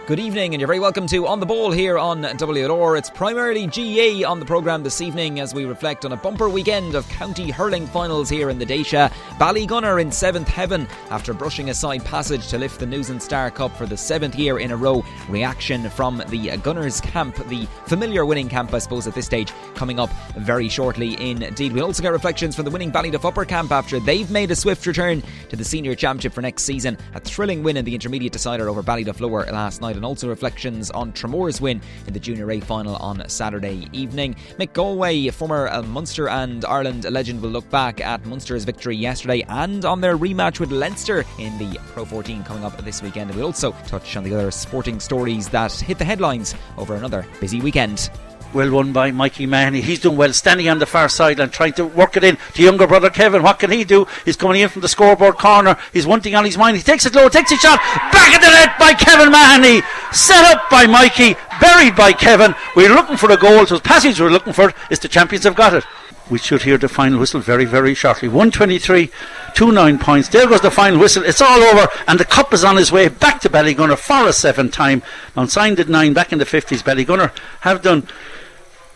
Good evening and you're very welcome to On The Ball here on WLR. It's primarily GA on the programme this evening as we reflect on a bumper weekend of county hurling finals here in the Daisha. Ballygunner in 7th heaven after brushing aside passage to lift the News and Star Cup for the 7th year in a row. Reaction from the Gunners camp, the familiar winning camp I suppose at this stage, coming up very shortly indeed. We'll also get reflections from the winning Ballyduff Upper camp after they've made a swift return to the senior championship for next season. A thrilling win in the intermediate decider over Ballyduff Lower last night, and also reflections on Tremore's win in the Junior A final on Saturday evening. Mick Galway, former Munster and Ireland legend, will look back at Munster's victory yesterday and on their rematch with Leinster in the Pro 14 coming up this weekend. And we'll also touch on the other sporting stories that hit the headlines over another busy weekend. Well won by Mikey Mahony. He's doing well, standing on the far side and trying to work it in to younger brother Kevin. What can he do? He's coming in from the scoreboard corner. He's one thing on his mind. He takes it low, takes a shot, back of the net by Kevin Mahony. Set up by Mikey, buried by Kevin. We're looking for a goal. It was passage we're looking for. It's the champions have got it. We should hear the final whistle very, very shortly. 123, 29 points. There goes the final whistle. It's all over, and the cup is on his way back to Ballygunner for a 7th time. Mountsyne did 9 back in the 50s. Ballygunner have done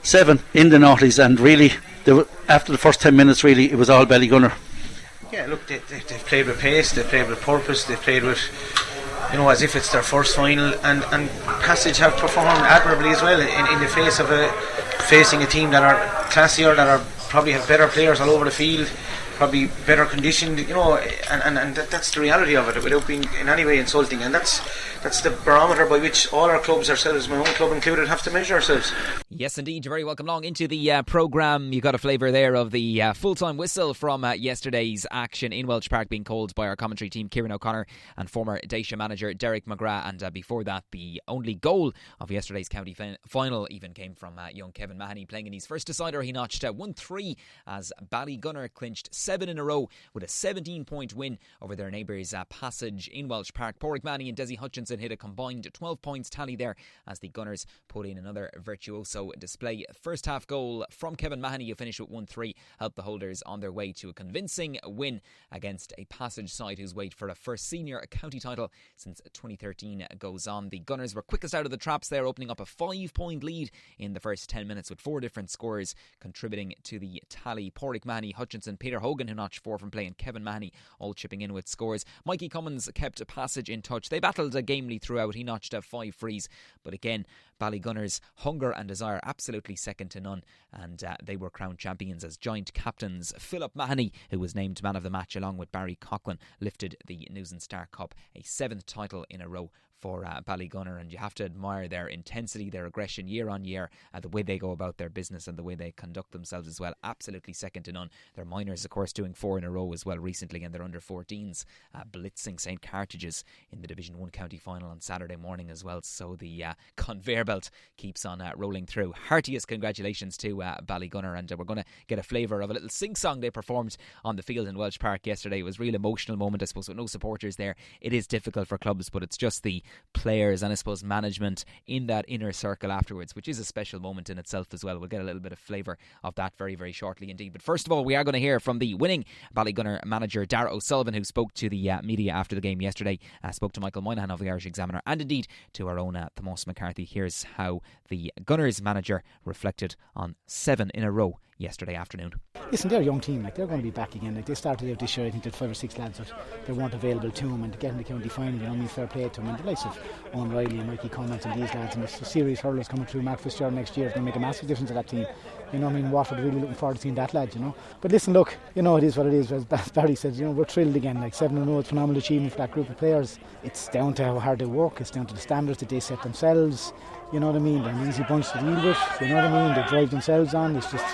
7 in the noughties, and really, after the first 10 minutes, really, it was all Ballygunner. Yeah, look, they've played with pace, they've played with purpose, they've played with, as if it's their first final, and Passage have performed admirably as well in the face of facing a team that are classier, that are probably have better players all over the field, probably better conditioned, and that's the reality of it, without being in any way insulting, and that's the barometer by which all our clubs, ourselves, my own club included, have to measure ourselves. Yes, indeed. You're very welcome along into the programme. You got a flavour there of the full-time whistle from yesterday's action in Walsh Park, being called by our commentary team, Kieran O'Connor, and former Daisha manager Derek McGrath. And before that, the only goal of yesterday's county final even came from young Kevin Mahony, playing in his first decider. He notched 1-3 as Ballygunner clinched 7 in a row with a 17-point win over their neighbours Passage in Walsh Park. Pauric Mahony and Desi Hutchinson hit a combined 12 points tally there as the Gunners put in another virtuoso display. First half goal from Kevin Mahony, who finished with 1-3, helped the holders on their way to a convincing win against a Passage side whose wait for a first senior county title since 2013 goes on. The Gunners were quickest out of the traps there, opening up a 5-point lead in the first 10 minutes with 4 different scorers contributing to the tally. Pauric Mahony, Hutchinson, Peter Hogan, who notched 4 from play, and Kevin Mahony all chipping in with scores. Mikey Cummins kept Passage in touch. They battled gamely throughout. He notched 5 frees, but again, Ballygunner's hunger and desire absolutely second to none, and they were crowned champions as joint captains. Philip Mahony, who was named man of the match along with Barry Coughlin, lifted the News and Star Cup, a 7th title in a row for Ballygunner, and you have to admire their intensity, their aggression year on year, the way they go about their business and the way they conduct themselves as well. Absolutely second to none. Their minors, of course, doing 4 in a row as well recently, and their under 14s blitzing St. Carthage's in the Division 1 county final on Saturday morning as well. So the conveyor belt keeps on rolling through. Heartiest congratulations to Ballygunner, and we're going to get a flavour of a little sing-song they performed on the field in Walsh Park yesterday. It was a real emotional moment, I suppose, with no supporters there. It is difficult for clubs, but it's just the players and I suppose management in that inner circle afterwards, which is a special moment in itself as well. We'll get a little bit of flavour of that very, very shortly indeed. But first of all, we are going to hear from the winning Ballygunner manager Darragh O Sullivan, who spoke to the media after the game yesterday, spoke to Michael Moynihan of the Irish Examiner, and indeed to our own Thomas McCarthy. Here's how the Gunners manager reflected on 7 in a row yesterday afternoon. Listen, they're a young team, they're going to be back again. They started out this year, I think they had 5 or 6 lads that they weren't available to them, and to get in the county final, fair play to them. And the likes of Owen Riley and Mikey Cummins and these lads, and there's serious hurlers coming through. Mark Fitzgerald next year is going to make a massive difference to that team. Waterford are really looking forward to seeing that lad, But listen, look, it is what it is. As Barry said, we're thrilled again. 7 in a row, it's a phenomenal achievement for that group of players. It's down to how hard they work, it's down to the standards that they set themselves. They're an easy bunch to deal with. They drive themselves on. It's just,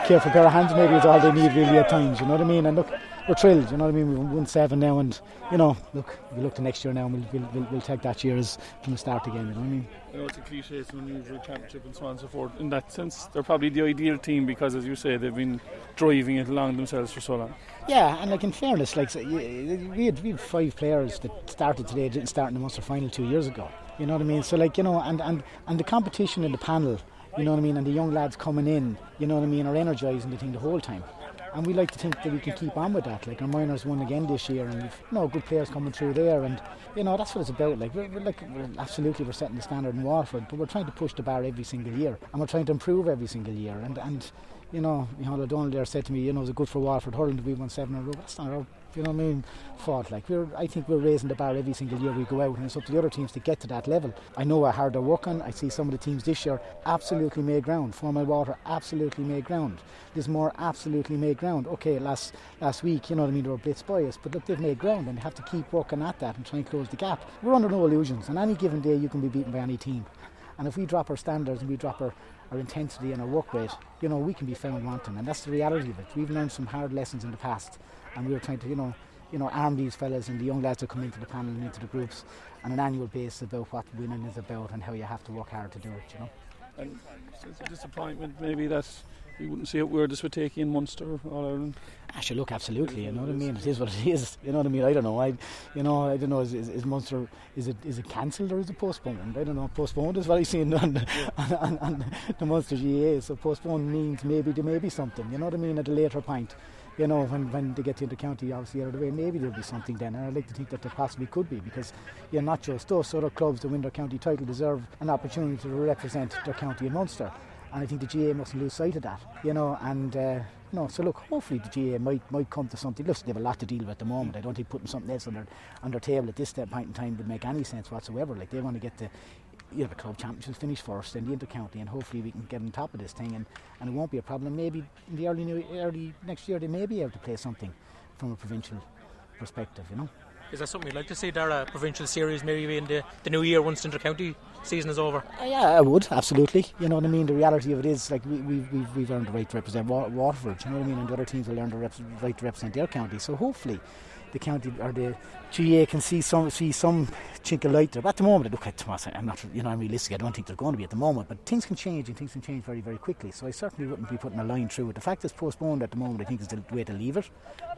careful pair of hands maybe is all they need really at times. And look, we're thrilled. We've won 7 now, and look, we look to next year now, and we'll take that year as from the start again. It's a cliche, it's an unusual championship and so on and so forth. In that sense, they're probably the ideal team because, as you say, they've been driving it along themselves for so long. Yeah, and in fairness, we had 5 players that started today, didn't start in the Munster final 2 years ago. So and the competition in the panel, and the young lads coming in, are energising the thing the whole time. and we like to think that we can keep on with that. Like, our minors won again this year, and we've good players coming through there, and that's what it's about. Like, we're absolutely, we're setting the standard in Waterford, but we're trying to push the bar every single year, and we're trying to improve every single year. And Micheál O'Donnell there said to me, is it good for Waterford hurling to be won 7 in a row? That's not our fault. Like, I think we're raising the bar every single year we go out, and it's up to the other teams to get to that level. I know how hard they're working. I see some of the teams this year absolutely made ground. 4 Mile Water absolutely made ground. Lismore absolutely made ground. Okay, last week, they were blitzed by us, but look, they've made ground, and they have to keep working at that and try and close the gap. We're under no illusions. On any given day, you can be beaten by any team. And if we drop our standards and we drop our intensity and our work rate, we can be found wanting, and that's the reality of it. We've learned some hard lessons in the past, and we were trying to, arm these fellas and the young lads that come into the panel and into the groups on an annual basis about what winning is about and how you have to work hard to do it, And it's a disappointment maybe that we wouldn't see it where this would take in Munster, All Ireland. Actually, look, absolutely, you know what I mean. It is what it is, you know what I mean. I don't know. I don't know. Is Munster, is it cancelled or is it postponed? I don't know. Postponed is what I see on the Munster GAA. So postponed means maybe there may be something. You know what I mean, at a later point. When they get to the county, obviously, out of the way, maybe there'll be something then. And I'd like to think that there possibly could be, because not just us, other clubs that win their county title deserve an opportunity to represent their county in Munster. And I think the GAA mustn't lose sight of that, so look, hopefully the GAA might come to something. Listen, they have a lot to deal with at the moment. I don't think putting something else on their table at this point in time would make any sense whatsoever. Like, they want to get the club championships finished first, then the inter-county, and hopefully we can get on top of this thing, and it won't be a problem. Maybe in the early next year they may be able to play something from a provincial perspective, Is that something you'd like to see, Darragh, a provincial series maybe in the new year once the inter-county season is over? Yeah, I would, absolutely. You know what I mean? The reality of it is, like, we've earned the right to represent Waterford, you know what I mean? And the other teams will earn the right to represent their county. So hopefully the county or the GAA can see some chink of light there. But at the moment, look, I'm not, I'm realistic. I don't think they're going to be at the moment. But things can change, and things can change very, very quickly. So I certainly wouldn't be putting a line through it. The fact it's postponed at the moment, I think, is the way to leave it.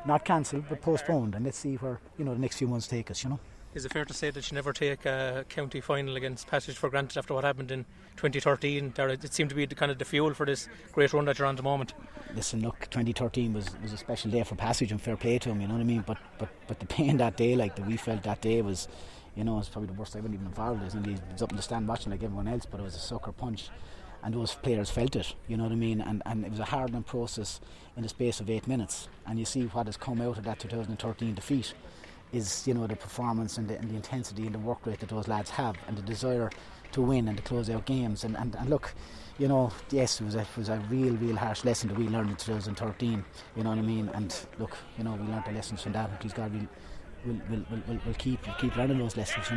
Not cancelled, but postponed. And let's see where the next few months take us. Is it fair to say that you never take a county final against Passage for granted after what happened in 2013? Darragh, it seemed to be the fuel for this great run that you're on at the moment. Listen, look, 2013 was a special day for Passage, and fair play to him, you know what I mean? But the pain that day, like, that we felt that day was, it's probably the worst I've been involved in. He was up in the stand watching like everyone else, but it was a sucker punch, and those players felt it, you know what I mean? And it was a hardening process in the space of 8 minutes, and you see what has come out of that 2013 defeat is, the performance and the intensity and the work rate that those lads have, and the desire to win and to close out games. And look, yes, it was a real harsh lesson that we learned in 2013. You know what I mean? And look, we learned the lessons from that. And please God, we'll keep learning those lessons.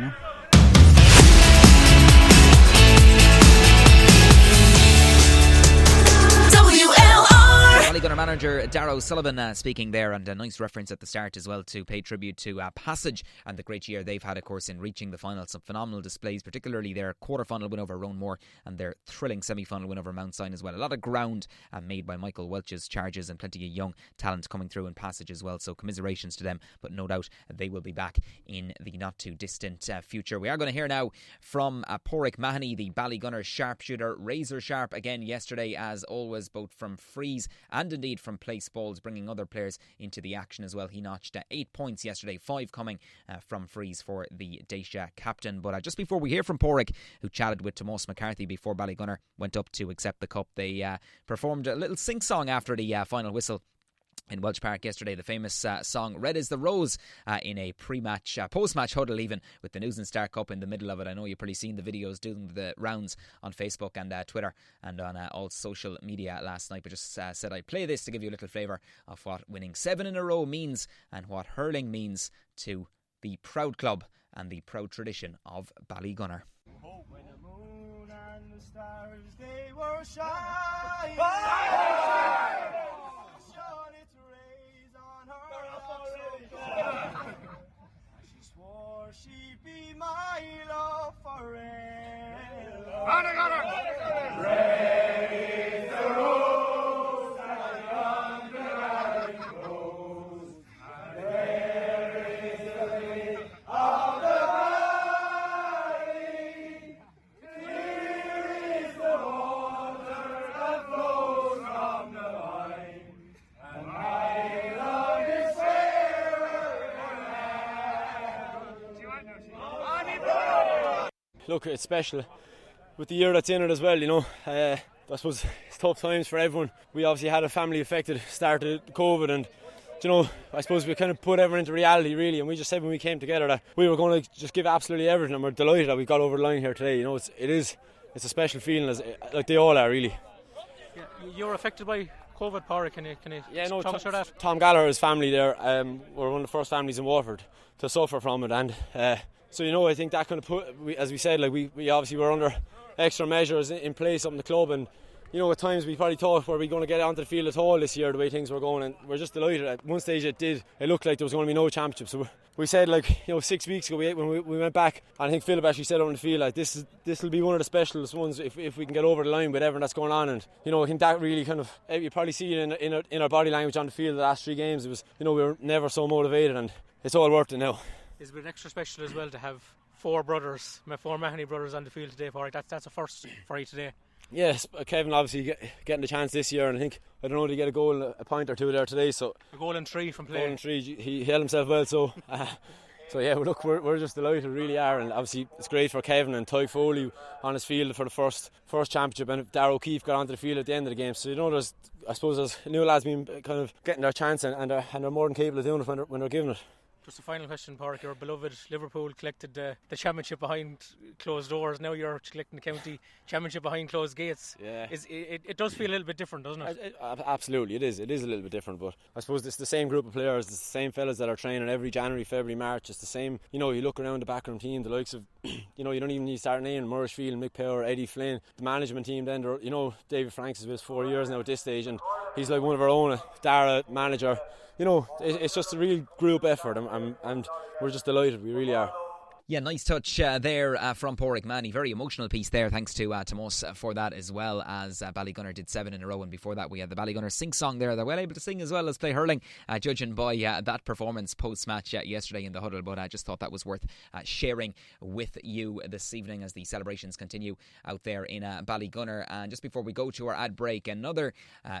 Ballygunner manager Darragh O Sullivan speaking there, and a nice reference at the start as well to pay tribute to Passage and the great year they've had, of course, in reaching the final. Some phenomenal displays, particularly their quarter-final win over Roanmore and their thrilling semi-final win over Mount Sion as well. A lot of ground made by Michael Welch's charges, and plenty of young talent coming through in Passage as well, so commiserations to them, but no doubt they will be back in the not-too-distant future. We are going to hear now from Pauric Mahony, the Ballygunner sharpshooter, razor sharp again yesterday, as always, both from frees and indeed from place balls, bringing other players into the action as well. He notched 8 points yesterday, 5 coming from frees for the Daisha captain. But just before we hear from Pauric, who chatted with Tomas McCarthy before Ballygunner went up to accept the cup, they performed a little sing-song after the final whistle in Walsh Park yesterday. The famous song Red is the Rose in a pre-match, post-match huddle even, with the News and Star Cup in the middle of it. I know you've probably seen the videos doing the rounds on Facebook and Twitter and on all social media last night, but just said I'd play this to give you a little flavour of what winning 7 in a row means and what hurling means to the proud club and the proud tradition of Ballygunner. When the moon and the stars, they were shining, shone its rays on her love so she swore she'd be my love forever. Raise the rose and yonder valley goes, and there is the lily of the valley. Here is the water that flows from the vine, and look, it's special with the year that's in it as well, you know. I suppose it's tough times for everyone. We obviously had a family affected start of COVID, and you know, I suppose we kind of put everything into reality really, and we just said when we came together that we were going to just give absolutely everything, and we're delighted that we got over the line here today. You know, it's a special feeling, like they all are really. Yeah, you're affected by COVID, Pauric. Can you talk us through that? Tom Gallagher's family there were one of the first families in Waterford to suffer from it, and so you know, I think that kind of as we said, like we obviously were under extra measures in place up in the club, and you know, at times we probably thought, were we going to get onto the field at all this year, the way things were going, and we're just delighted. At one stage it looked like there was going to be no championship, so we said, like, you know, 6 weeks ago when we went back, and I think Philip actually said on the field, like, this will be one of the specialist ones if we can get over the line with everything that's going on. And you know, I think that really kind of, you probably see it in our body language on the field the last 3 games. It was, you know, we were never so motivated, and it's all worth it now. It's been extra special as well to have 4 Mahony brothers on the field today, Pauric. That's a first for you today. Yes, Kevin obviously getting the chance this year, and I think, I don't know, to get a goal, a point or two there today. So a goal and 3 from play. Goal and 3, he held himself well. So so yeah, look, we're just delighted, we really are, and obviously it's great for Kevin and Ty Foley on his field for the first championship, and Darragh O'Keefe got onto the field at the end of the game. So you know, I suppose there's new lads been kind of getting their chance, and they're more than capable of doing it when they're given it. Just a final question, Pauric. Your beloved Liverpool collected the championship behind closed doors. Now you're collecting the county championship behind closed gates. Yeah. It does feel a little bit different, doesn't it? Absolutely, it is. It is a little bit different, but I suppose it's the same group of players, it's the same fellas that are training every January, February, March. It's the same. You know, you look around the backroom team, the likes of, you know, you don't even need to start naming Murrayfield, Mick Power, Eddie Flynn, the management team. Then, you know, David Franks has been 4 years now at this stage, and he's like one of our own. Darragh, manager. You know, it's just a real group effort, and we're just delighted, we really are. Yeah, nice touch there from Pauric Mahony. Very emotional piece there. Thanks to Tomas for that, as well as Ballygunner did 7 in a row, and before that we had the Ballygunner sing song there. They're well able to sing as well as play hurling, judging by that performance post-match yesterday in the huddle. But I just thought that was worth sharing with you this evening as the celebrations continue out there in Ballygunner. And just before we go to our ad break, another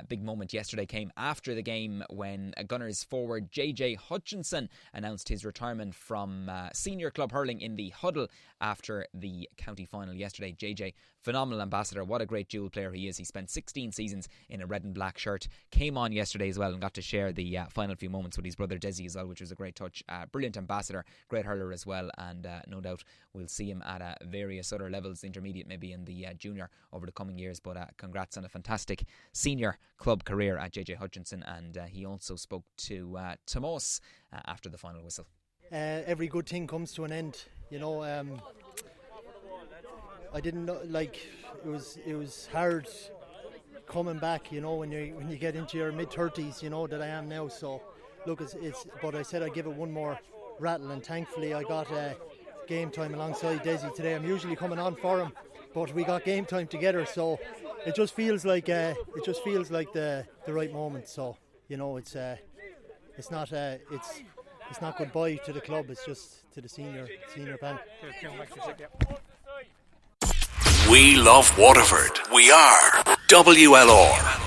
big moment yesterday came after the game when Gunners forward JJ Hutchinson announced his retirement from senior club hurling in the huddle after the county final yesterday. JJ, phenomenal ambassador. What a great dual player he is. He spent 16 seasons in a red and black shirt. Came on yesterday as well and got to share the final few moments with his brother Desi as well, which was a great touch. Brilliant ambassador, great hurler as well, and no doubt we'll see him at various other levels, intermediate maybe in the junior over the coming years. But congrats on a fantastic senior club career at JJ Hutchinson. And he also spoke to Tomas after the final whistle. Every good thing comes to an end, you know. I didn't know, like, it was hard coming back, you know, when you get into your mid-30s, you know, that I am now. So look, but I said I'd give it one more rattle, and thankfully I got game time alongside Desi today. I'm usually coming on for him, but we got game time together, so it just feels like the right moment. So you know, it's not goodbye to the club, it's just to the senior band. We love Waterford. We are WLR.